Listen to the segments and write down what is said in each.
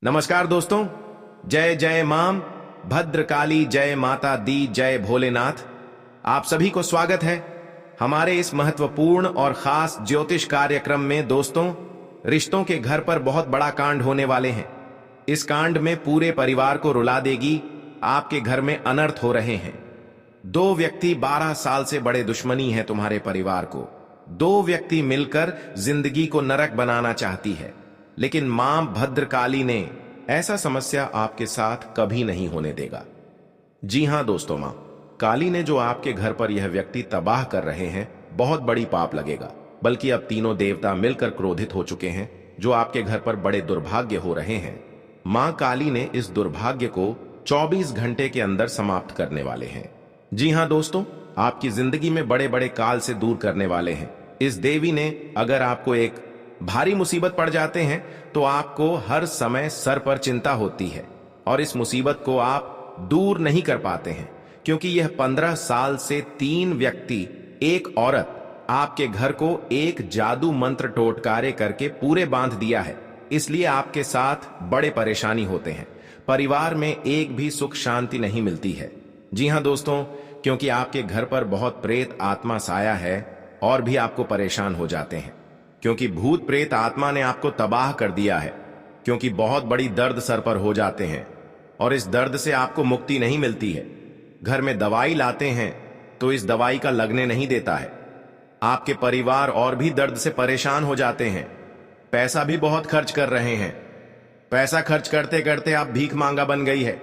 नमस्कार दोस्तों। जय जय मां भद्रकाली, जय माता दी, जय भोलेनाथ। आप सभी को स्वागत है हमारे इस महत्वपूर्ण और खास ज्योतिष कार्यक्रम में। दोस्तों, रिश्तों के घर पर बहुत बड़ा कांड होने वाले हैं। इस कांड में पूरे परिवार को रुला देगी। आपके घर में अनर्थ हो रहे हैं। दो व्यक्ति 12 साल से बड़े दुश्मनी है तुम्हारे परिवार को। दो व्यक्ति मिलकर जिंदगी को नरक बनाना चाहती है, लेकिन मां भद्रकाली ने ऐसा समस्या आपके साथ कभी नहीं होने देगा। जी हां दोस्तों, मां काली ने जो आपके घर पर यह व्यक्ति तबाह कर रहे हैं, बहुत बड़ी पाप लगेगा। बल्कि अब तीनों देवता मिलकर क्रोधित हो चुके हैं। जो आपके घर पर बड़े दुर्भाग्य हो रहे हैं, मां काली ने इस दुर्भाग्य को 24 घंटे के अंदर समाप्त करने वाले हैं। जी हां दोस्तों, आपकी जिंदगी में बड़े बड़े काल से दूर करने वाले हैं इस देवी ने। अगर आपको एक भारी मुसीबत पड़ जाते हैं तो आपको हर समय सर पर चिंता होती है और इस मुसीबत को आप दूर नहीं कर पाते हैं, क्योंकि यह 15 साल से 3 व्यक्ति, एक औरत आपके घर को एक जादू मंत्र टोटकारे करके पूरे बांध दिया है। इसलिए आपके साथ बड़े परेशानी होते हैं। परिवार में एक भी सुख शांति नहीं मिलती है। जी हां दोस्तों, क्योंकि आपके घर पर बहुत प्रेत आत्मा साया है और भी आपको परेशान हो जाते हैं, क्योंकि भूत प्रेत आत्मा ने आपको तबाह कर दिया है। क्योंकि बहुत बड़ी दर्द सर पर हो जाते हैं और इस दर्द से आपको मुक्ति नहीं मिलती है। घर में दवाई लाते हैं तो इस दवाई का लगने नहीं देता है। आपके परिवार और भी दर्द से परेशान हो जाते हैं। पैसा भी बहुत खर्च कर रहे हैं। पैसा खर्च करते करते आप भीख मांगा बन गई है,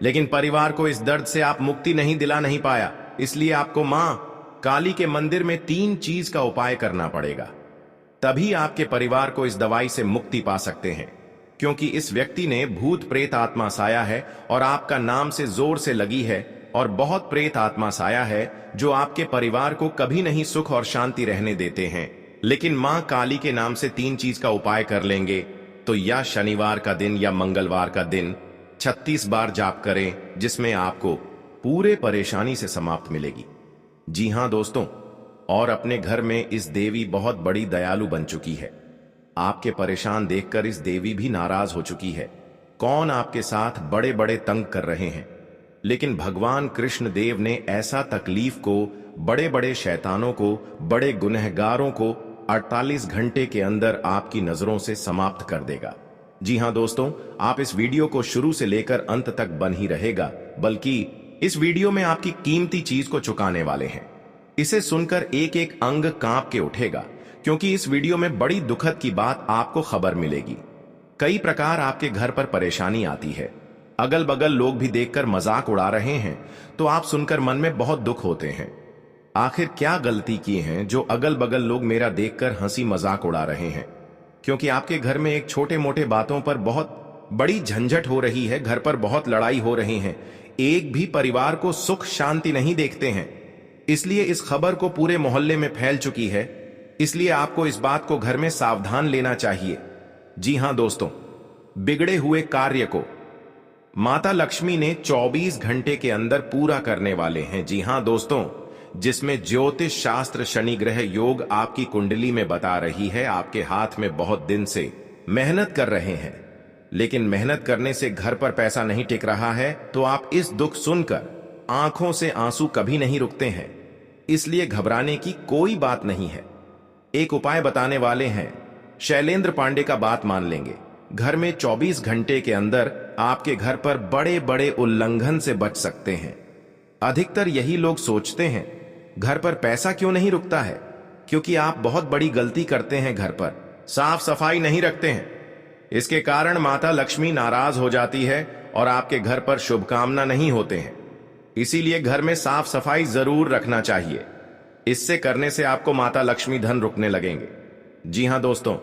लेकिन परिवार को इस दर्द से आप मुक्ति दिला नहीं पाया। इसलिए आपको मां काली के मंदिर में 3 चीज का उपाय करना पड़ेगा। तभी आपके परिवार को इस दवाई से मुक्ति पा सकते हैं। क्योंकि इस व्यक्ति ने भूत प्रेत आत्मा साया है और आपका नाम से जोर से लगी है, और बहुत प्रेत आत्मा साया है जो आपके परिवार को कभी नहीं सुख और शांति रहने देते हैं। लेकिन मां काली के नाम से 3 चीज का उपाय कर लेंगे तो या शनिवार का दिन या मंगलवार का दिन 36 बार जाप करें, जिसमें आपको पूरे परेशानी से समाप्त मिलेगी। जी हां दोस्तों, और अपने घर में इस देवी बहुत बड़ी दयालु बन चुकी है। आपके परेशान देखकर इस देवी भी नाराज हो चुकी है। कौन आपके साथ बड़े बड़े तंग कर रहे हैं, लेकिन भगवान कृष्ण देव ने ऐसा तकलीफ को, बड़े बड़े शैतानों को, बड़े गुनहगारों को 48 घंटे के अंदर आपकी नजरों से समाप्त कर देगा। जी हां दोस्तों, आप इस वीडियो को शुरू से लेकर अंत तक बन ही रहेगा, बल्कि इस वीडियो में आपकी कीमती चीज को चुकाने वाले हैं। इसे सुनकर एक एक अंग कांप के उठेगा, क्योंकि इस वीडियो में बड़ी दुखद की बात आपको खबर मिलेगी। कई प्रकार आपके घर पर परेशानी आती है। अगल बगल लोग भी देखकर मजाक उड़ा रहे हैं तो आप सुनकर मन में बहुत दुख होते हैं। आखिर क्या गलती की है जो अगल बगल लोग मेरा देखकर हंसी मजाक उड़ा रहे हैं? क्योंकि आपके घर में एक छोटे मोटे बातों पर बहुत बड़ी झंझट हो रही है। घर पर बहुत लड़ाई हो रही है। एक भी परिवार को सुख शांति नहीं देखते हैं। इसलिए इस खबर को पूरे मोहल्ले में फैल चुकी है। इसलिए आपको इस बात को घर में सावधान लेना चाहिए। जी हां दोस्तों, बिगड़े हुए कार्य को माता लक्ष्मी ने 24 घंटे के अंदर पूरा करने वाले हैं। जी हां दोस्तों, जिसमें ज्योतिष शास्त्र शनि ग्रह योग आपकी कुंडली में बता रही है। आपके हाथ में बहुत दिन से मेहनत कर रहे हैं, लेकिन मेहनत करने से घर पर पैसा नहीं टिक रहा है, तो आप इस दुख सुनकर आंखों से आंसू कभी नहीं रुकते हैं। इसलिए घबराने की कोई बात नहीं है। एक उपाय बताने वाले हैं, शैलेंद्र पांडे का बात मान लेंगे। घर में 24 घंटे के अंदर आपके घर पर बड़े बड़े उल्लंघन से बच सकते हैं। अधिकतर यही लोग सोचते हैं घर पर पैसा क्यों नहीं रुकता है, क्योंकि आप बहुत बड़ी गलती करते हैं। घर पर साफ सफाई नहीं रखते हैं। इसके कारण माता लक्ष्मी नाराज हो जाती है और आपके घर पर शुभकामना नहीं होते हैं। इसीलिए घर में साफ सफाई जरूर रखना चाहिए। इससे करने से आपको माता लक्ष्मी धन रुकने लगेंगे। जी हां दोस्तों,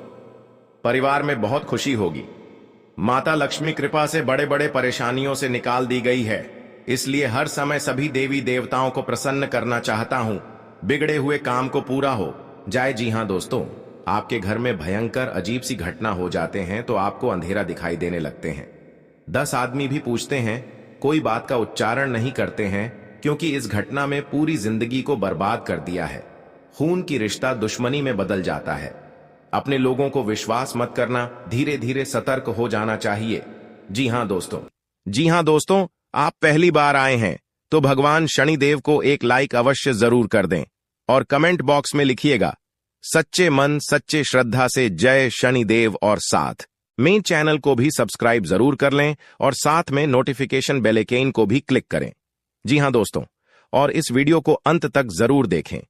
परिवार में बहुत खुशी होगी। माता लक्ष्मी कृपा से बड़े बड़े परेशानियों से निकाल दी गई है। इसलिए हर समय सभी देवी देवताओं को प्रसन्न करना चाहता हूं, बिगड़े हुए काम को पूरा हो जाए। जी हां दोस्तों, आपके घर में भयंकर अजीब सी घटना हो जाते हैं तो आपको अंधेरा दिखाई देने लगते हैं। 10 आदमी भी पूछते हैं, कोई बात का उच्चारण नहीं करते हैं, क्योंकि इस घटना में पूरी जिंदगी को बर्बाद कर दिया है। खून की रिश्ता दुश्मनी में बदल जाता है। अपने लोगों को विश्वास मत करना, धीरे धीरे सतर्क हो जाना चाहिए। जी हाँ दोस्तों, आप पहली बार आए हैं तो भगवान शनिदेव को एक लाइक अवश्य जरूर कर दें और कमेंट बॉक्स में लिखिएगा सच्चे मन सच्चे श्रद्धा से जय शनिदेव, और साथ में चैनल को भी सब्सक्राइब जरूर कर लें और साथ में नोटिफिकेशन बेल आइकन को भी क्लिक करें। जी हाँ दोस्तों, और इस वीडियो को अंत तक जरूर देखें।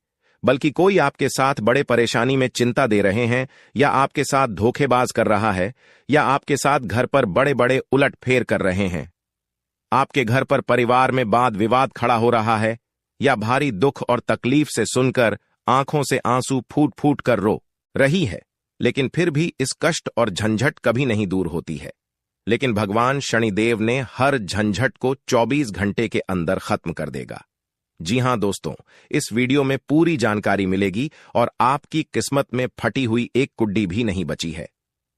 बल्कि कोई आपके साथ बड़े परेशानी में चिंता दे रहे हैं, या आपके साथ धोखेबाज कर रहा है, या आपके साथ घर पर बड़े बड़े उलट फेर कर रहे हैं, आपके घर पर परिवार में वाद विवाद खड़ा हो रहा है, या भारी दुख और तकलीफ से सुनकर आंखों से आंसू फूट फूट कर रो रही है, लेकिन फिर भी इस कष्ट और झंझट कभी नहीं दूर होती है। लेकिन भगवान शनिदेव ने हर झंझट को 24 घंटे के अंदर खत्म कर देगा। जी हां दोस्तों, इस वीडियो में पूरी जानकारी मिलेगी और आपकी किस्मत में फटी हुई एक कुड्डी भी नहीं बची है।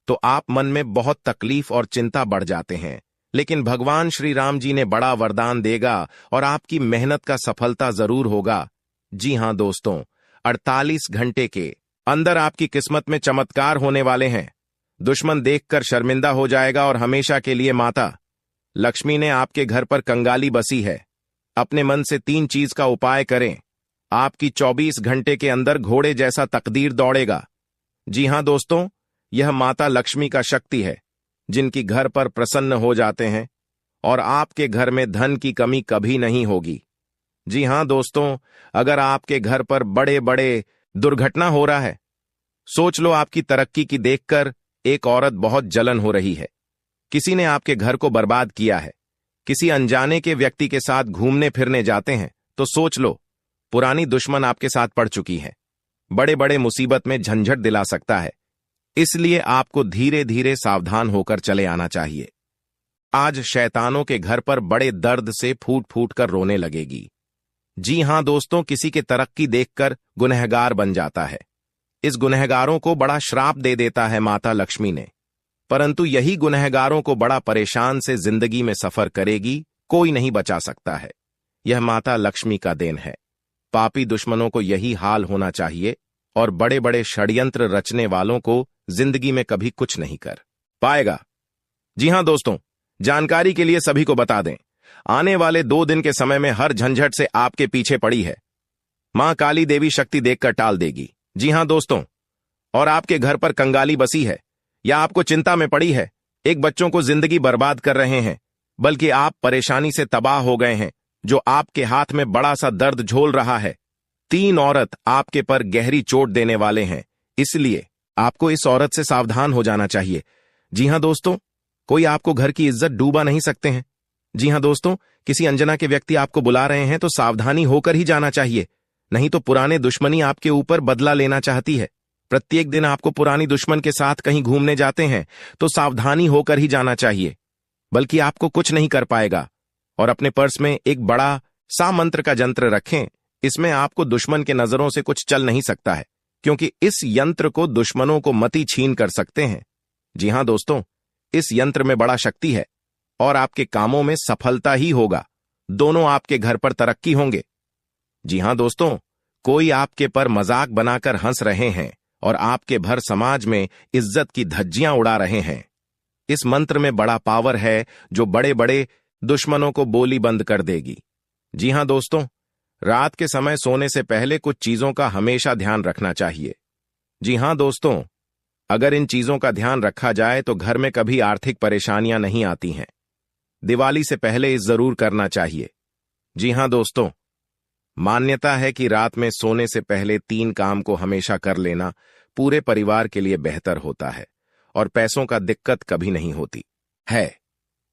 तो आप मन में बहुत तकलीफ और चिंता बढ़ जाते हैं, लेकिन भगवान श्री राम जी ने बड़ा वरदान देगा और आपकी मेहनत का सफलता जरूर होगा। जी हां दोस्तों, 48 घंटे के अंदर आपकी किस्मत में चमत्कार होने वाले हैं। दुश्मन देखकर शर्मिंदा हो जाएगा और हमेशा के लिए माता लक्ष्मी ने आपके घर पर कंगाली बसी है। अपने मन से 3 चीज का उपाय करें, आपकी 24 घंटे के अंदर घोड़े जैसा तकदीर दौड़ेगा। जी हां दोस्तों, यह माता लक्ष्मी का शक्ति है, जिनकी घर पर प्रसन्न हो जाते हैं और आपके घर में धन की कमी कभी नहीं होगी। जी हां दोस्तों, अगर आपके घर पर बड़े बड़े दुर्घटना हो रहा है, सोच लो आपकी तरक्की की देखकर एक औरत बहुत जलन हो रही है, किसी ने आपके घर को बर्बाद किया है, किसी अनजाने के व्यक्ति के साथ घूमने फिरने जाते हैं, तो सोच लो पुरानी दुश्मन आपके साथ पड़ चुकी है, बड़े बड़े मुसीबत में झंझट दिला सकता है। इसलिए आपको धीरे धीरे सावधान होकर चले आना चाहिए। आज शैतानों के घर पर बड़े दर्द से फूट फूट कर रोने लगेगी। जी हां दोस्तों, किसी के तरक्की देखकर गुनहगार बन जाता है। इस गुनहगारों को बड़ा श्राप दे देता है माता लक्ष्मी ने, परंतु यही गुनहगारों को बड़ा परेशान से जिंदगी में सफर करेगी, कोई नहीं बचा सकता है। यह माता लक्ष्मी का देन है। पापी दुश्मनों को यही हाल होना चाहिए और बड़े बड़े षड्यंत्र रचने वालों को जिंदगी में कभी कुछ नहीं कर पाएगा। जी हां दोस्तों, जानकारी के लिए सभी को बता दें, आने वाले 2 दिन के समय में हर झंझट से आपके पीछे पड़ी है मां काली देवी शक्ति देखकर टाल देगी। जी हां दोस्तों, और आपके घर पर कंगाली बसी है, या आपको चिंता में पड़ी है, एक बच्चों को जिंदगी बर्बाद कर रहे हैं, बल्कि आप परेशानी से तबाह हो गए हैं, जो आपके हाथ में बड़ा सा दर्द झोल रहा है। 3 औरत आपके पर गहरी चोट देने वाले हैं, इसलिए आपको इस औरत से सावधान हो जाना चाहिए। जी हां दोस्तों, कोई आपको घर की इज्जत डूबा नहीं सकते हैं। जी हां दोस्तों, किसी अनजाना के व्यक्ति आपको बुला रहे हैं तो सावधानी होकर ही जाना चाहिए, नहीं तो पुराने दुश्मनी आपके ऊपर बदला लेना चाहती है। प्रत्येक दिन आपको पुरानी दुश्मन के साथ कहीं घूमने जाते हैं तो सावधानी होकर ही जाना चाहिए, बल्कि आपको कुछ नहीं कर पाएगा। और अपने पर्स में एक बड़ा सा मंत्र का यंत्र रखें, इसमें आपको दुश्मन के नजरों से कुछ चल नहीं सकता है, क्योंकि इस यंत्र को दुश्मनों को मति छीन कर सकते हैं। जी हां दोस्तों, इस यंत्र में बड़ा शक्ति है और आपके कामों में सफलता ही होगा, दोनों आपके घर पर तरक्की होंगे। जी हां दोस्तों, कोई आपके पर मजाक बनाकर हंस रहे हैं और आपके भर समाज में इज्जत की धज्जियां उड़ा रहे हैं। इस मंत्र में बड़ा पावर है, जो बड़े बड़े दुश्मनों को बोली बंद कर देगी। जी हां दोस्तों, रात के समय सोने से पहले कुछ चीजों का हमेशा ध्यान रखना चाहिए। जी हां दोस्तों, अगर इन चीजों का ध्यान रखा जाए तो घर में कभी आर्थिक परेशानियां नहीं आती हैं। दिवाली से पहले इस जरूर करना चाहिए। जी हां दोस्तों, मान्यता है कि रात में सोने से पहले 3 काम को हमेशा कर लेना पूरे परिवार के लिए बेहतर होता है और पैसों का दिक्कत कभी नहीं होती है।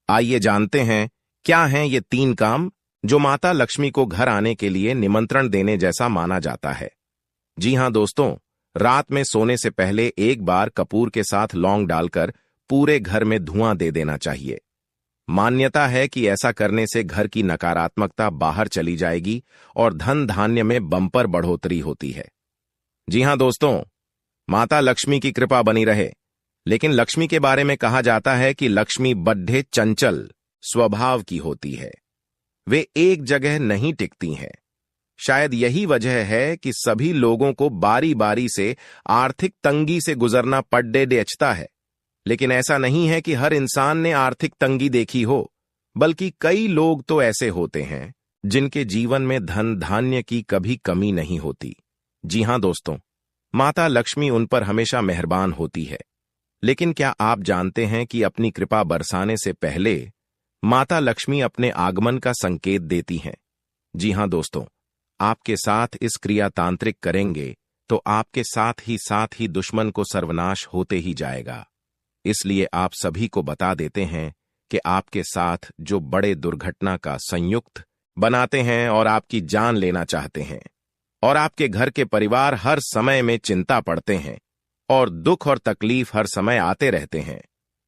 आइए जानते हैं क्या हैं ये 3 काम जो माता लक्ष्मी को घर आने के लिए निमंत्रण देने जैसा माना जाता है। जी हां दोस्तों, रात में सोने से पहले एक बार कपूर के साथ लौंग डालकर पूरे घर में धुआं दे देना चाहिए। मान्यता है कि ऐसा करने से घर की नकारात्मकता बाहर चली जाएगी और धन धान्य में बम्पर बढ़ोतरी होती है। जी हां दोस्तों, माता लक्ष्मी की कृपा बनी रहे। लेकिन लक्ष्मी के बारे में कहा जाता है कि लक्ष्मी बड्ढे चंचल स्वभाव की होती है, वे एक जगह नहीं टिकती हैं। शायद यही वजह है कि सभी लोगों को बारी बारी से आर्थिक तंगी से गुजरना पड़ता है। लेकिन ऐसा नहीं है कि हर इंसान ने आर्थिक तंगी देखी हो, बल्कि कई लोग तो ऐसे होते हैं जिनके जीवन में धन धान्य की कभी कमी नहीं होती। जी हां दोस्तों, माता लक्ष्मी उन पर हमेशा मेहरबान होती है। लेकिन क्या आप जानते हैं कि अपनी कृपा बरसाने से पहले माता लक्ष्मी अपने आगमन का संकेत देती हैं? जी हां दोस्तों, आपके साथ इस क्रिया तांत्रिक करेंगे तो आपके साथ ही दुश्मन को सर्वनाश होते ही जाएगा। इसलिए आप सभी को बता देते हैं कि आपके साथ जो बड़े दुर्घटना का संयुक्त बनाते हैं और आपकी जान लेना चाहते हैं, और आपके घर के परिवार हर समय में चिंता पड़ते हैं और दुख और तकलीफ हर समय आते रहते हैं,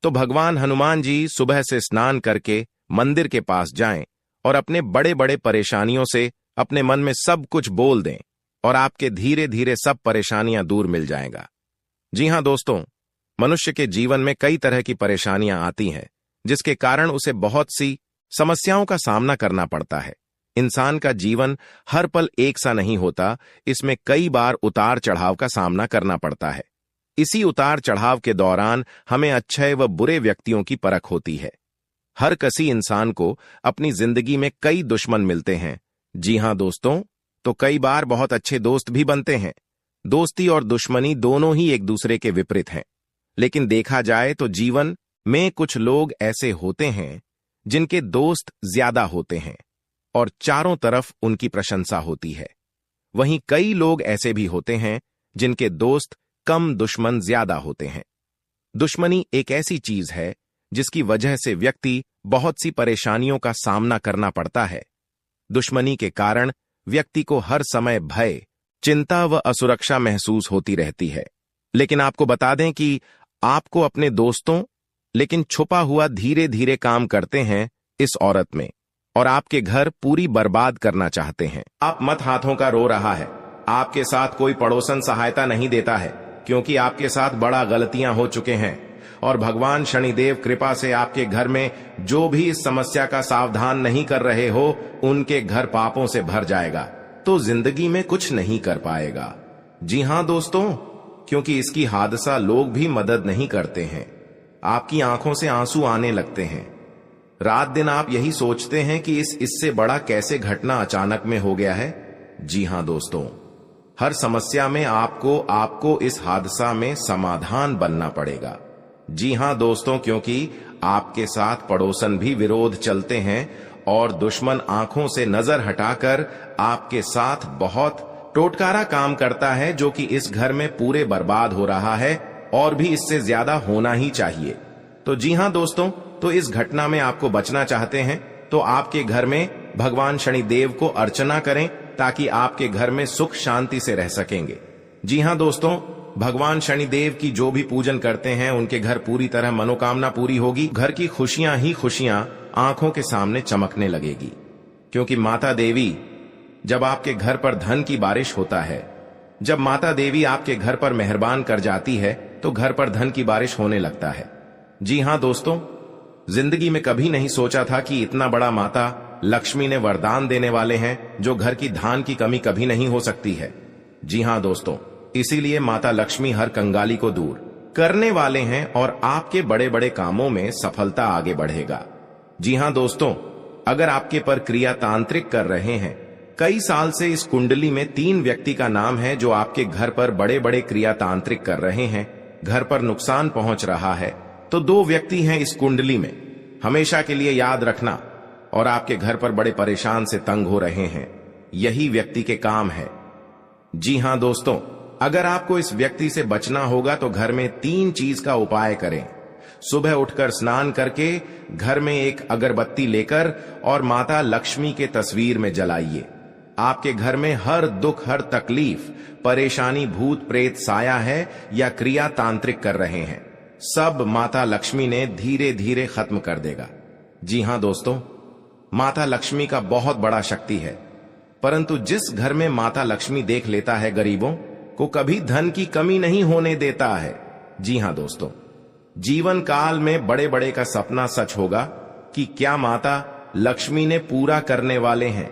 तो भगवान हनुमान जी सुबह से स्नान करके मंदिर के पास जाएं और अपने बड़े बड़े परेशानियों से अपने मन में सब कुछ बोल दें और आपके धीरे धीरे सब परेशानियां दूर मिल जाएगा। जी हां दोस्तों, मनुष्य के जीवन में कई तरह की परेशानियां आती हैं, जिसके कारण उसे बहुत सी समस्याओं का सामना करना पड़ता है। इंसान का जीवन हर पल एक सा नहीं होता, इसमें कई बार उतार चढ़ाव का सामना करना पड़ता है। इसी उतार चढ़ाव के दौरान हमें अच्छे व बुरे व्यक्तियों की परख होती है। हर किसी इंसान को अपनी जिंदगी में कई दुश्मन मिलते हैं। जी हां दोस्तों, तो कई बार बहुत अच्छे दोस्त भी बनते हैं। दोस्ती और दुश्मनी दोनों ही एक दूसरे के विपरीत हैं। लेकिन देखा जाए तो जीवन में कुछ लोग ऐसे होते हैं जिनके दोस्त ज्यादा होते हैं और चारों तरफ उनकी प्रशंसा होती है। वहीं कई लोग ऐसे भी होते हैं जिनके दोस्त कम, दुश्मन ज्यादा होते हैं। दुश्मनी एक ऐसी चीज है जिसकी वजह से व्यक्ति बहुत सी परेशानियों का सामना करना पड़ता है। दुश्मनी के कारण व्यक्ति को हर समय भय, चिंता व असुरक्षा महसूस होती रहती है। लेकिन आपको बता दें कि आपको अपने दोस्तों लेकिन छुपा हुआ धीरे धीरे काम करते हैं इस औरत में और आपके घर पूरी बर्बाद करना चाहते हैं। आप मत हाथों का रो रहा है। आपके साथ कोई पड़ोसन सहायता नहीं देता है क्योंकि आपके साथ बड़ा गलतियां हो चुके हैं और भगवान शनिदेव कृपा से आपके घर में जो भी इस समस्या का सावधान नहीं कर रहे हो, उनके घर पापों से भर जाएगा, तो जिंदगी में कुछ नहीं कर पाएगा। जी हां दोस्तों, क्योंकि इसकी हादसा लोग भी मदद नहीं करते हैं। आपकी आंखों से आंसू आने लगते हैं। रात दिन आप यही सोचते हैं कि इससे बड़ा कैसे घटना अचानक में हो गया है। जी हां दोस्तों, हर समस्या में आपको इस हादसा में समाधान बनना पड़ेगा। जी हां दोस्तों, क्योंकि आपके साथ पड़ोसन भी विरोध चलते हैं और दुश्मन आंखों से नजर हटाकर आपके साथ बहुत टोटकारा काम करता है, जो कि इस घर में पूरे बर्बाद हो रहा है और भी इससे ज्यादा होना ही चाहिए। तो जी हां दोस्तों, तो इस घटना में आपको बचना चाहते हैं तो आपके घर में भगवान शनिदेव को अर्चना करें ताकि आपके घर में सुख शांति से रह सकेंगे। जी हां दोस्तों, भगवान शनिदेव की जो भी पूजन करते हैं उनके घर पूरी तरह मनोकामना पूरी होगी। घर की खुशियां ही खुशियां आंखों के सामने चमकने लगेगी, क्योंकि माता देवी जब आपके घर पर धन की बारिश होता है, जब माता देवी आपके घर पर मेहरबान कर जाती है तो घर पर धन की बारिश होने लगता है। जी हां दोस्तों, जिंदगी में कभी नहीं सोचा था कि इतना बड़ा माता लक्ष्मी ने वरदान देने वाले हैं जो घर की धान की कमी कभी नहीं हो सकती है। जी हां दोस्तों, इसीलिए माता लक्ष्मी हर कंगाली को दूर करने वाले हैं और आपके बड़े बड़े कामों में सफलता आगे बढ़ेगा। जी हां दोस्तों, अगर आपके पर क्रिया तांत्रिक कर रहे हैं, कई साल से इस कुंडली में 3 व्यक्ति का नाम है जो आपके घर पर बड़े बड़े क्रिया तांत्रिक कर रहे हैं, घर पर नुकसान पहुंच रहा है, तो 2 व्यक्ति हैं इस कुंडली में। हमेशा के लिए याद रखना। और आपके घर पर बड़े परेशान से तंग हो रहे हैं, यही व्यक्ति के काम है। जी हां दोस्तों, अगर आपको इस व्यक्ति से बचना होगा तो घर में 3 चीज का उपाय करें। सुबह उठकर स्नान करके घर में एक अगरबत्ती लेकर और माता लक्ष्मी के तस्वीर में जलाइए। आपके घर में हर दुख, हर तकलीफ, परेशानी, भूत प्रेत साया है या क्रिया तांत्रिक कर रहे हैं, सब माता लक्ष्मी ने धीरे धीरे खत्म कर देगा। जी हां दोस्तों, माता लक्ष्मी का बहुत बड़ा शक्ति है, परंतु जिस घर में माता लक्ष्मी देख लेता है गरीबों को कभी धन की कमी नहीं होने देता है। जी हां दोस्तों, जीवन काल में बड़े बड़े का सपना सच होगा कि क्या माता लक्ष्मी ने पूरा करने वाले हैं।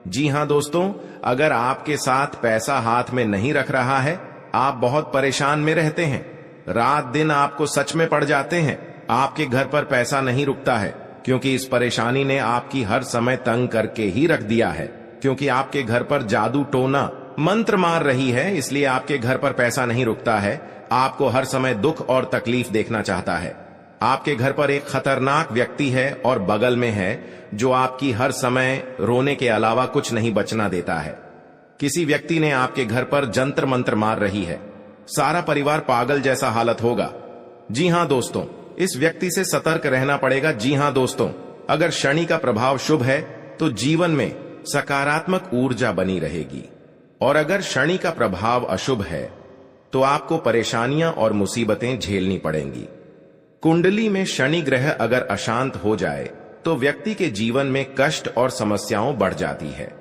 जी हां दोस्तों, अगर आपके साथ पैसा हाथ में नहीं रख रहा है, आप बहुत परेशान में रहते हैं, रात दिन आपको सच में पड़ जाते हैं। आपके घर पर पैसा नहीं रुकता है, क्योंकि इस परेशानी ने आपकी हर समय तंग करके ही रख दिया है। क्योंकि आपके घर पर जादू टोना मंत्र मार रही है, इसलिए आपके घर पर पैसा नहीं रुकता है। आपको हर समय दुख और तकलीफ देखना चाहता है। आपके घर पर एक खतरनाक व्यक्ति है और बगल में है, जो आपकी हर समय रोने के अलावा कुछ नहीं बचना देता है। किसी व्यक्ति ने आपके घर पर जंतर मंत्र मार रही है। सारा परिवार पागल जैसा हालत होगा। जी हां दोस्तों, इस व्यक्ति से सतर्क रहना पड़ेगा। जी हां दोस्तों, अगर शनि का प्रभाव शुभ है तो जीवन में सकारात्मक ऊर्जा बनी रहेगी, और अगर शनि का प्रभाव अशुभ है तो आपको परेशानियां और मुसीबतें झेलनी पड़ेंगी। कुंडली में शनि ग्रह अगर अशांत हो जाए तो व्यक्ति के जीवन में कष्ट और समस्याओं बढ़ जाती है।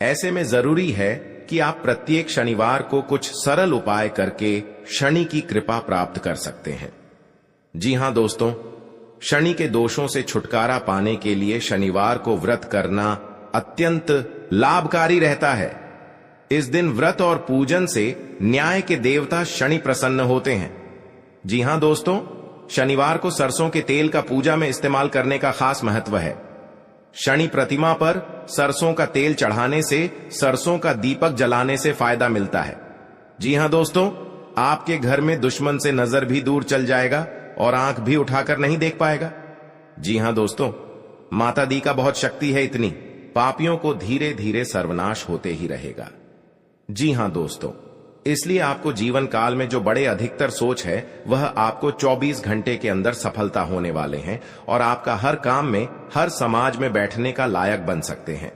ऐसे में जरूरी है कि आप प्रत्येक शनिवार को कुछ सरल उपाय करके शनि की कृपा प्राप्त कर सकते हैं। जी हां दोस्तों, शनि के दोषों से छुटकारा पाने के लिए शनिवार को व्रत करना अत्यंत लाभकारी रहता है। इस दिन व्रत और पूजन से न्याय के देवता शनि प्रसन्न होते हैं। जी हां दोस्तों, शनिवार को सरसों के तेल का पूजा में इस्तेमाल करने का खास महत्व है। शनि प्रतिमा पर सरसों का तेल चढ़ाने से सरसों का दीपक जलाने से फायदा मिलता है। जी हां दोस्तों, आपके घर में दुश्मन से नजर भी दूर चल जाएगा और आंख भी उठाकर नहीं देख पाएगा। जी हां दोस्तों, माता दी का बहुत शक्ति है इतनी, पापियों को धीरे धीरे सर्वनाश होते ही रहेगा। जी हां दोस्तों, इसलिए आपको जीवन काल में जो बड़े अधिकतर सोच है वह आपको 24 घंटे के अंदर सफलता होने वाले हैं, और आपका हर काम में, हर समाज में बैठने का लायक बन सकते हैं।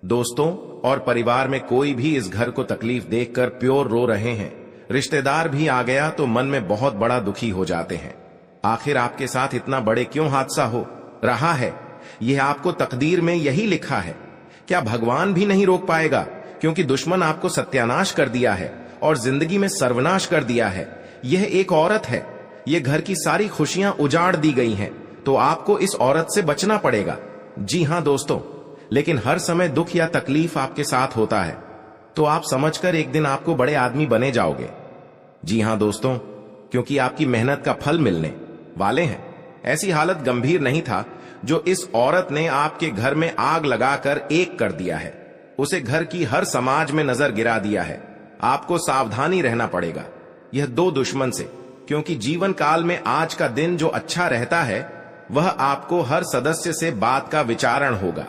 दोस्तों और परिवार में कोई भी इस घर को तकलीफ देखकर प्योर रो रहे हैं। रिश्तेदार भी आ गया तो मन में बहुत बड़ा दुखी हो जाते हैं। आखिर आपके साथ इतना बड़े क्यों हादसा हो रहा है? यह आपको तकदीर में यही लिखा है। क्या भगवान भी नहीं रोक पाएगा? क्योंकि दुश्मन आपको सत्यानाश कर दिया है और जिंदगी में सर्वनाश कर दिया है। यह एक औरत है। यह घर की सारी खुशियां उजाड़ दी गई हैं, तो आपको इस औरत से बचना पड़ेगा। जी हां दोस्तों, लेकिन हर समय दुख या तकलीफ आपके साथ होता है, तो आप समझकर एक दिन आपको बड़े आदमी बने जाओगे। जी हां दोस्तों, क्योंकि आपकी मेहनत का फल मिलने वाले हैं। ऐसी हालत गंभीर नहीं था जो इस औरत ने आपके घर में आग लगाकर एक कर दिया है। उसे घर की हर समाज में नजर गिरा दिया है। आपको सावधानी रहना पड़ेगा यह दो दुश्मन से, क्योंकि जीवन काल में आज का दिन जो अच्छा रहता है वह आपको हर सदस्य से बात का विचारण होगा।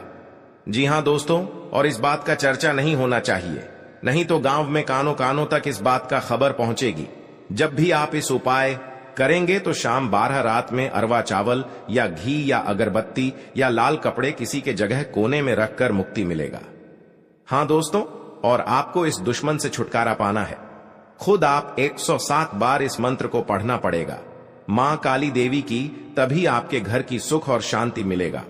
जी हां दोस्तों, और इस बात का चर्चा नहीं होना चाहिए, नहीं तो गांव में कानों कानों तक इस बात का खबर पहुंचेगी। जब भी आप इस उपाय करेंगे तो शाम 12 रात में अरवा चावल या घी या अगरबत्ती या लाल कपड़े किसी के जगह कोने में रखकर मुक्ति मिलेगा। हां दोस्तों, और आपको इस दुश्मन से छुटकारा पाना है। खुद आप 107 बार इस मंत्र को पढ़ना पड़ेगा। मां काली देवी की, तभी आपके घर की सुख और शांति मिलेगा।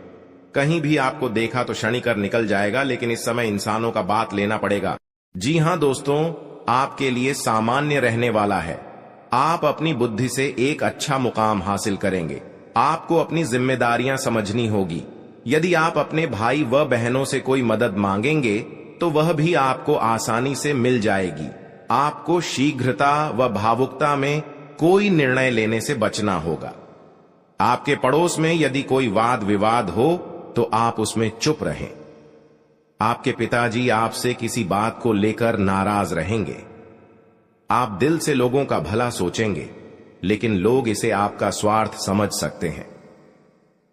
कहीं भी आपको देखा तो शनिकर निकल जाएगा, लेकिन इस समय इंसानों का बात लेना पड़ेगा। जी हां दोस्तों, आपके लिए सामान्य रहने वाला है। आप अपनी बुद्धि से एक अच्छा मुकाम हासिल करेंगे। आपको अपनी जिम्मेदारियां समझनी होगी। यदि आप अपने भाई व बहनों से कोई मदद मांगेंगे तो वह भी आपको आसानी से मिल जाएगी। आपको शीघ्रता व भावुकता में कोई निर्णय लेने से बचना होगा। आपके पड़ोस में यदि कोई वाद विवाद हो तो आप उसमें चुप रहें। आपके पिताजी आपसे किसी बात को लेकर नाराज रहेंगे। आप दिल से लोगों का भला सोचेंगे, लेकिन लोग इसे आपका स्वार्थ समझ सकते हैं।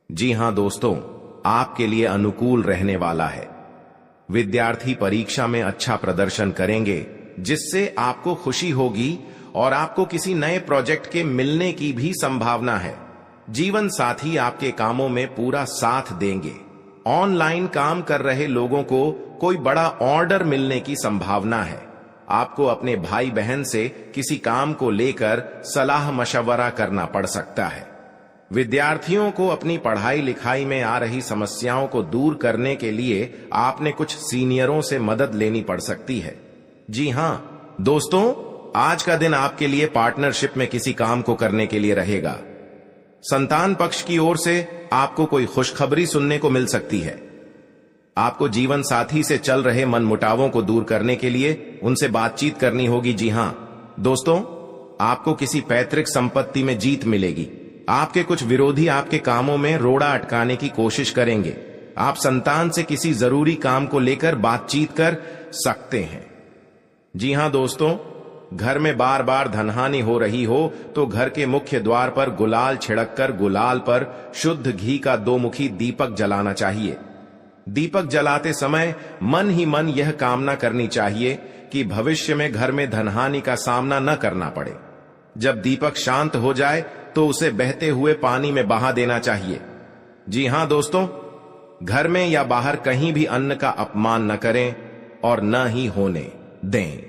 जी हां दोस्तों, आपके लिए अनुकूल रहने वाला है। विद्यार्थी परीक्षा में अच्छा प्रदर्शन करेंगे, जिससे आपको खुशी होगी और आपको किसी नए प्रोजेक्ट के मिलने की भी संभावना है। जीवन साथी आपके कामों में पूरा साथ देंगे। ऑनलाइन काम कर रहे लोगों को कोई बड़ा ऑर्डर मिलने की संभावना है। आपको अपने भाई बहन से किसी काम को लेकर सलाह मशवरा करना पड़ सकता है। विद्यार्थियों को अपनी पढ़ाई लिखाई में आ रही समस्याओं को दूर करने के लिए आपने कुछ सीनियरों से मदद लेनी पड़ सकती है। जी हां दोस्तों, आज का दिन आपके लिए पार्टनरशिप में किसी काम को करने के लिए रहेगा। संतान पक्ष की ओर से आपको कोई खुशखबरी सुनने को मिल सकती है। आपको जीवन साथी से चल रहे मनमुटावों को दूर करने के लिए उनसे बातचीत करनी होगी। जी हां दोस्तों, आपको किसी पैतृक संपत्ति में जीत मिलेगी। आपके कुछ विरोधी आपके कामों में रोड़ा अटकाने की कोशिश करेंगे। आप संतान से किसी जरूरी काम को लेकर बातचीत कर सकते हैं। जी हां दोस्तों, घर में बार बार धनहानि हो रही हो तो घर के मुख्य द्वार पर गुलाल छिड़ककर गुलाल पर शुद्ध घी का 2 मुखी दीपक जलाना चाहिए। दीपक जलाते समय मन ही मन यह कामना करनी चाहिए कि भविष्य में घर में धनहानि का सामना न करना पड़े। जब दीपक शांत हो जाए तो उसे बहते हुए पानी में बहा देना चाहिए। जी हां दोस्तों, घर में या बाहर कहीं भी अन्न का अपमान न करें और न ही होने दें।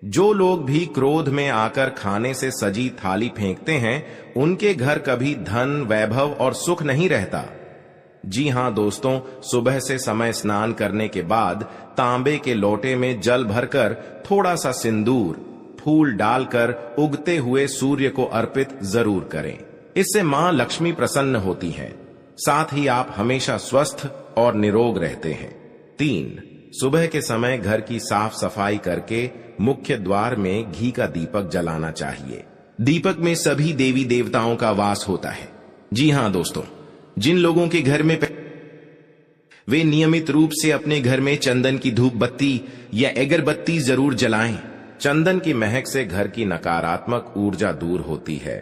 जो लोग भी क्रोध में आकर खाने से सजी थाली फेंकते हैं, उनके घर कभी धन, वैभव और सुख नहीं रहता। जी हां दोस्तों, सुबह से समय स्नान करने के बाद तांबे के लोटे में जल भरकर थोड़ा सा सिंदूर, फूल डालकर उगते हुए सूर्य को अर्पित जरूर करें। इससे मां लक्ष्मी प्रसन्न होती हैं। साथ ही आप हमेशा स्वस्थ और निरोग रहते हैं। 3, सुबह के समय घर की साफ सफाई करके मुख्य द्वार में घी का दीपक जलाना चाहिए। दीपक में सभी देवी देवताओं का वास होता है। जी हां दोस्तों, जिन लोगों के घर में वे नियमित रूप से अपने घर में चंदन की धूप बत्ती या अगरबत्ती जरूर जलाएं। चंदन की महक से घर की नकारात्मक ऊर्जा दूर होती है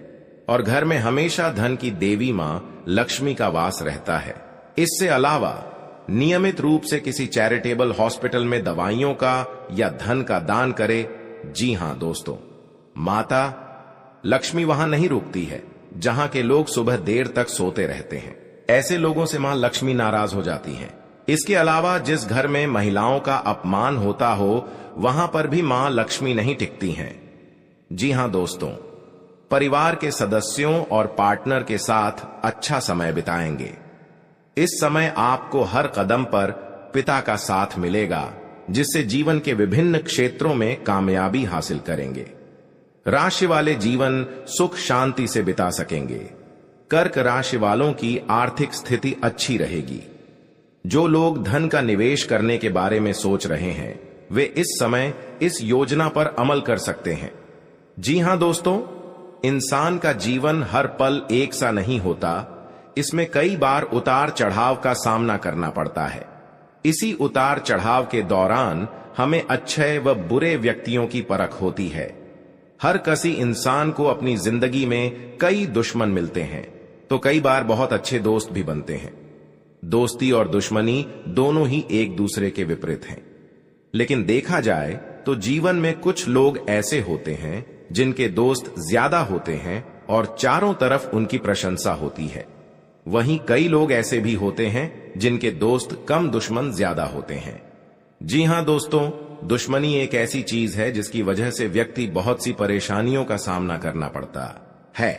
और घर में हमेशा धन की देवी मां लक्ष्मी का वास रहता है। इससे अलावा नियमित रूप से किसी चैरिटेबल हॉस्पिटल में दवाइयों का या धन का दान करे। जी हां दोस्तों, माता लक्ष्मी वहां नहीं रुकती है जहां के लोग सुबह देर तक सोते रहते हैं। ऐसे लोगों से मां लक्ष्मी नाराज हो जाती हैं। इसके अलावा जिस घर में महिलाओं का अपमान होता हो, वहां पर भी मां लक्ष्मी नहीं टिकती हैं। जी हां दोस्तों, परिवार के सदस्यों और पार्टनर के साथ अच्छा समय बिताएंगे। इस समय आपको हर कदम पर पिता का साथ मिलेगा, जिससे जीवन के विभिन्न क्षेत्रों में कामयाबी हासिल करेंगे। राशि वाले जीवन सुख शांति से बिता सकेंगे। कर्क राशि वालों की आर्थिक स्थिति अच्छी रहेगी। जो लोग धन का निवेश करने के बारे में सोच रहे हैं, वे इस समय इस योजना पर अमल कर सकते हैं। जी हां दोस्तों, इंसान का जीवन हर पल एक सा नहीं होता। इसमें कई बार उतार चढ़ाव का सामना करना पड़ता है। इसी उतार चढ़ाव के दौरान हमें अच्छे व बुरे व्यक्तियों की परख होती है। हर किसी इंसान को अपनी जिंदगी में कई दुश्मन मिलते हैं, तो कई बार बहुत अच्छे दोस्त भी बनते हैं। दोस्ती और दुश्मनी दोनों ही एक दूसरे के विपरीत हैं। लेकिन देखा जाए तो जीवन में कुछ लोग ऐसे होते हैं जिनके दोस्त ज्यादा होते हैं और चारों तरफ उनकी प्रशंसा होती है। वहीं कई लोग ऐसे भी होते हैं जिनके दोस्त कम, दुश्मन ज्यादा होते हैं। जी हां दोस्तों, दुश्मनी एक ऐसी चीज है जिसकी वजह से व्यक्ति बहुत सी परेशानियों का सामना करना पड़ता है।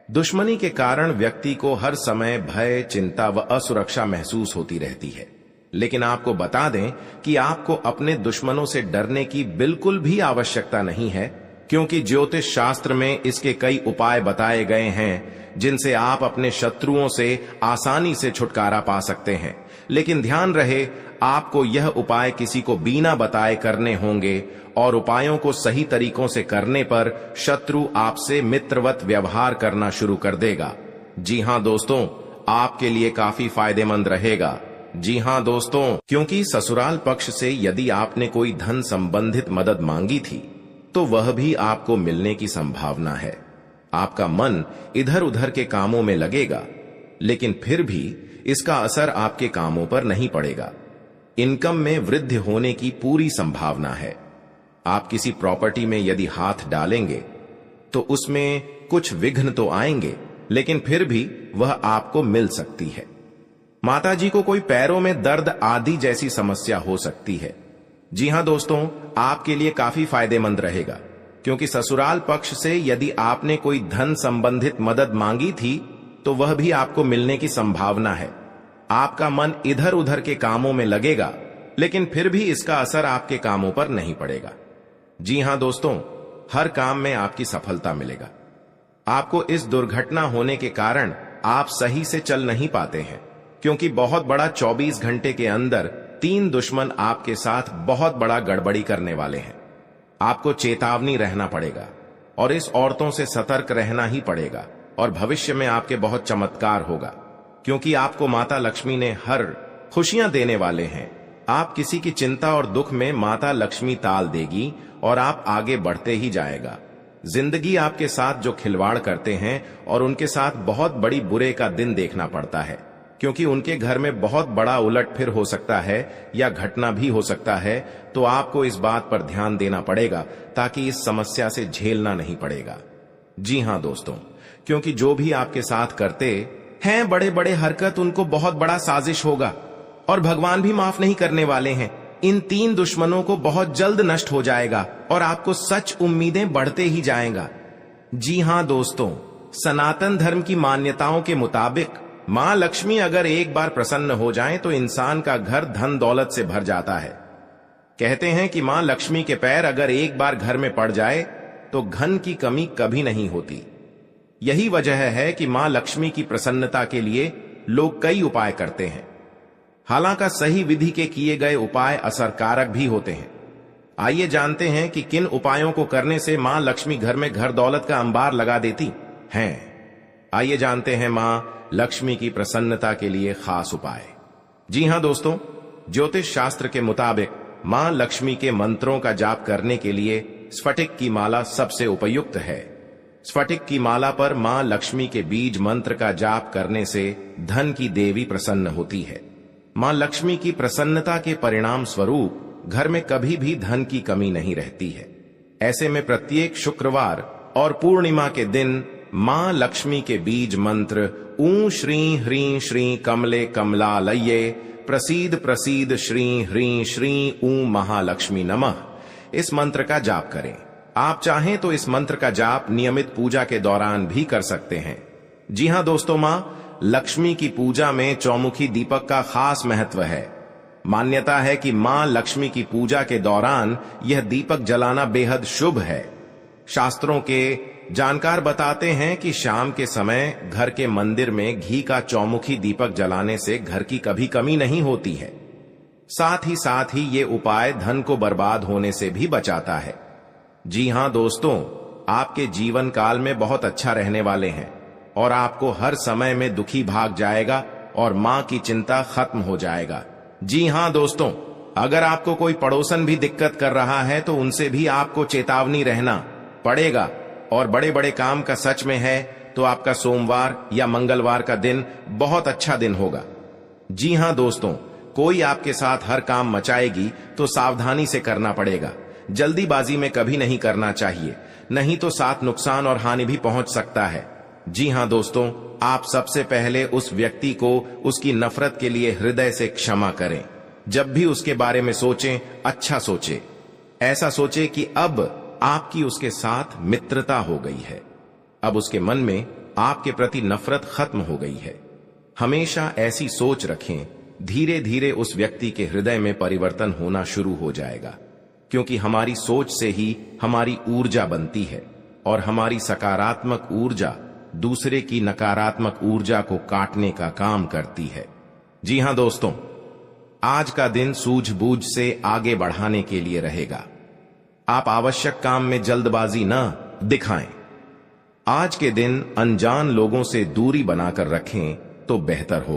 दुश्मनी के कारण व्यक्ति को हर समय भय, चिंता व असुरक्षा महसूस होती रहती है। लेकिन आपको बता दें कि आपको अपने दुश्मनों से डरने की बिल्कुल भी आवश्यकता नहीं है, क्योंकि ज्योतिष शास्त्र में इसके कई उपाय बताए गए हैं जिनसे आप अपने शत्रुओं से आसानी से छुटकारा पा सकते हैं। लेकिन ध्यान रहे, आपको यह उपाय किसी को बिना बताए करने होंगे और उपायों को सही तरीकों से करने पर शत्रु आपसे मित्रवत व्यवहार करना शुरू कर देगा। जी हां दोस्तों, आपके लिए काफी फायदेमंद रहेगा। जी हां दोस्तों, क्योंकि ससुराल पक्ष से यदि आपने कोई धन संबंधित मदद मांगी थी तो वह भी आपको मिलने की संभावना है। आपका मन इधर उधर के कामों में लगेगा, लेकिन फिर भी इसका असर आपके कामों पर नहीं पड़ेगा। इनकम में वृद्धि होने की पूरी संभावना है। आप किसी प्रॉपर्टी में यदि हाथ डालेंगे तो उसमें कुछ विघ्न तो आएंगे, लेकिन फिर भी वह आपको मिल सकती है। माताजी को कोई पैरों में दर्द आदि जैसी समस्या हो सकती है। जी हां दोस्तों, आपके लिए काफी फायदेमंद रहेगा, क्योंकि ससुराल पक्ष से यदि आपने कोई धन संबंधित मदद मांगी थी तो वह भी आपको मिलने की संभावना है। आपका मन इधर उधर के कामों में लगेगा, लेकिन फिर भी इसका असर आपके कामों पर नहीं पड़ेगा। जी हां दोस्तों, हर काम में आपकी सफलता मिलेगा। आपको इस दुर्घटना होने के कारण आप सही से चल नहीं पाते हैं, क्योंकि बहुत बड़ा 24 घंटे के अंदर 3 दुश्मन आपके साथ बहुत बड़ा गड़बड़ी करने वाले हैं। आपको चेतावनी रहना पड़ेगा। और इस औरतों से सतर्क रहना ही पड़ेगा और भविष्य में आपके बहुत चमत्कार होगा, क्योंकि आपको माता लक्ष्मी ने हर खुशियां देने वाले हैं। आप किसी की चिंता और दुख में माता लक्ष्मी ताल देगी और आप आगे बढ़ते ही जाएगा। जिंदगी आपके साथ जो खिलवाड़ करते हैं और उनके साथ बहुत बड़ी बुरे का दिन देखना पड़ता है, क्योंकि उनके घर में बहुत बड़ा उलटफेर हो सकता है या घटना भी हो सकता है। तो आपको इस बात पर ध्यान देना पड़ेगा ताकि इस समस्या से झेलना नहीं पड़ेगा। जी हां दोस्तों, क्योंकि जो भी आपके साथ करते हैं बड़े बड़े हरकत, उनको बहुत बड़ा साजिश होगा और भगवान भी माफ नहीं करने वाले हैं। इन 3 दुश्मनों को बहुत जल्द नष्ट हो जाएगा और आपको सच उम्मीदें बढ़ते ही जाएगा। जी हां दोस्तों, सनातन धर्म की मान्यताओं के मुताबिक मां लक्ष्मी अगर एक बार प्रसन्न हो जाएं तो इंसान का घर धन दौलत से भर जाता है। कहते हैं कि मां लक्ष्मी के पैर अगर एक बार घर में पड़ जाए तो धन की कमी कभी नहीं होती। यही वजह है कि मां लक्ष्मी की प्रसन्नता के लिए लोग कई उपाय करते हैं। हालांकि सही विधि के किए गए उपाय असरकारक भी होते हैं। आइए जानते हैं कि किन उपायों को करने से मां लक्ष्मी घर में घर दौलत का अंबार लगा देती हैं। आइए जानते हैं मां लक्ष्मी की प्रसन्नता के लिए खास उपाय। जी हां दोस्तों, ज्योतिष शास्त्र के मुताबिक मां लक्ष्मी के मंत्रों का जाप करने के लिए स्फटिक की माला सबसे उपयुक्त है। स्फटिक की माला पर मां लक्ष्मी के बीज मंत्र का जाप करने से धन की देवी प्रसन्न होती है। मां लक्ष्मी की प्रसन्नता के परिणाम स्वरूप घर में कभी भी धन की कमी नहीं रहती है। ऐसे में प्रत्येक शुक्रवार और पूर्णिमा के दिन मां लक्ष्मी के बीज मंत्र ऊ श्री ह्रीं श्री कमले कमलालये प्रसीद प्रसीद श्री ह्रीं श्री ऊ महालक्ष्मी नमः, इस मंत्र का जाप करें। आप चाहें तो इस मंत्र का जाप नियमित पूजा के दौरान भी कर सकते हैं। जी हां दोस्तों, मां लक्ष्मी की पूजा में चौमुखी दीपक का खास महत्व है। मान्यता है कि मां लक्ष्मी की पूजा के दौरान यह दीपक जलाना बेहद शुभ है। शास्त्रों के जानकार बताते हैं कि शाम के समय घर के मंदिर में घी का चौमुखी दीपक जलाने से घर की कभी कमी नहीं होती है। साथ ही ये उपाय धन को बर्बाद होने से भी बचाता है। जी हां दोस्तों, आपके जीवन काल में बहुत अच्छा रहने वाले हैं और आपको हर समय में दुखी भाग जाएगा और मां की चिंता खत्म हो जाएगा। जी हां दोस्तों, अगर आपको कोई पड़ोसन भी दिक्कत कर रहा है तो उनसे भी आपको चेतावनी रहना पड़ेगा। और बड़े बड़े काम का सच में है तो आपका सोमवार या मंगलवार का दिन बहुत अच्छा दिन होगा। जी हां दोस्तों, कोई आपके साथ हर काम मचाएगी तो सावधानी से करना पड़ेगा। जल्दीबाजी में कभी नहीं करना चाहिए, नहीं तो साथ नुकसान और हानि भी पहुंच सकता है। जी हां दोस्तों, आप सबसे पहले उस व्यक्ति को उसकी नफरत के लिए हृदय से क्षमा करें। जब भी उसके बारे में सोचें, अच्छा सोचें। ऐसा सोचें कि अब आपकी उसके साथ मित्रता हो गई है, अब उसके मन में आपके प्रति नफरत खत्म हो गई है। हमेशा ऐसी सोच रखें। धीरे धीरे उस व्यक्ति के हृदय में परिवर्तन होना शुरू हो जाएगा, क्योंकि हमारी सोच से ही हमारी ऊर्जा बनती है और हमारी सकारात्मक ऊर्जा दूसरे की नकारात्मक ऊर्जा को काटने का काम करती है। जी हां दोस्तों, आज का दिन सूझबूझ से आगे बढ़ाने के लिए रहेगा। आप आवश्यक काम में जल्दबाजी न दिखाएं। आज के दिन अनजान लोगों से दूरी बनाकर रखें तो बेहतर होगा।